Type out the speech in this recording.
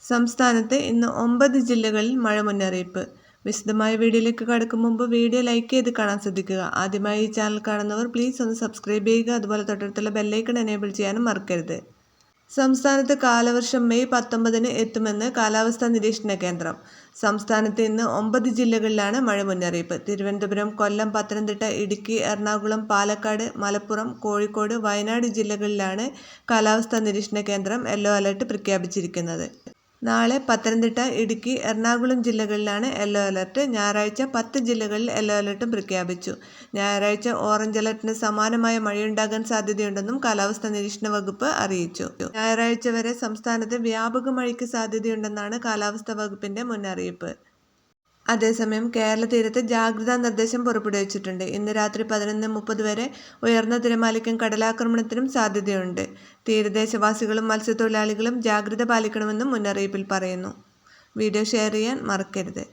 സംസ്ഥാനത്ത് ഇന്ന് 9 ജില്ലകളിൽ മഴ മുന്നറിയിപ്പ്. വിശദമായ വീഡിയോയിലേക്ക് കടക്കും മുമ്പ് വീഡിയോ ലൈക്ക് ചെയ്ത് കാണാൻ ശ്രദ്ധിക്കുക. ആദ്യമായി ഈ ചാനൽ കാണുന്നവർ പ്ലീസ് ഒന്ന് സബ്സ്ക്രൈബ് ചെയ്യുക. അതുപോലെ തൊട്ടടുത്തുള്ള ബെല്ലൈക്കൺ എനേബിൾ ചെയ്യാനും മറക്കരുത്. സംസ്ഥാനത്ത് കാലവർഷം മെയ് 19-ന് എത്തുമെന്ന് കാലാവസ്ഥാ നിരീക്ഷണ കേന്ദ്രം. സംസ്ഥാനത്ത് ഇന്ന് 9 ജില്ലകളിലാണ് മഴ മുന്നറിയിപ്പ്. തിരുവനന്തപുരം, കൊല്ലം, പത്തനംതിട്ട, ഇടുക്കി, എറണാകുളം, പാലക്കാട്, മലപ്പുറം, കോഴിക്കോട്, വയനാട് ജില്ലകളിലാണ് കാലാവസ്ഥാ നിരീക്ഷണ കേന്ദ്രം യെല്ലോ അലർട്ട് പ്രഖ്യാപിച്ചിരിക്കുന്നത്. നാളെ പത്തനംതിട്ട, ഇടുക്കി, എറണാകുളം ജില്ലകളിലാണ് യെല്ലോ അലർട്ട്. ഞായറാഴ്ച 10 ജില്ലകളിൽ യെല്ലോ അലർട്ടും പ്രഖ്യാപിച്ചു. ഞായറാഴ്ച ഓറഞ്ച് അലർട്ടിന് സമാനമായ മഴയുണ്ടാകാൻ സാധ്യതയുണ്ടെന്നും കാലാവസ്ഥാ നിരീക്ഷണ വകുപ്പ് അറിയിച്ചു. ഞായറാഴ്ച വരെ സംസ്ഥാനത്ത് വ്യാപക മഴയ്ക്ക് സാധ്യതയുണ്ടെന്നാണ് കാലാവസ്ഥാ വകുപ്പിന്റെ മുന്നറിയിപ്പ്. അതേസമയം കേരള തീരത്ത് ജാഗ്രതാ നിർദ്ദേശം പുറപ്പെടുവിച്ചിട്ടുണ്ട്. ഇന്ന് രാത്രി 11:30 വരെ ഉയർന്ന തിരമാലയ്ക്കും കടലാക്രമണത്തിനും സാധ്യതയുണ്ട്. തീരദേശവാസികളും മത്സ്യത്തൊഴിലാളികളും ജാഗ്രത പാലിക്കണമെന്നും മുന്നറിയിപ്പിൽ പറയുന്നു. വീഡിയോ ഷെയർ ചെയ്യാൻ മറക്കരുത്.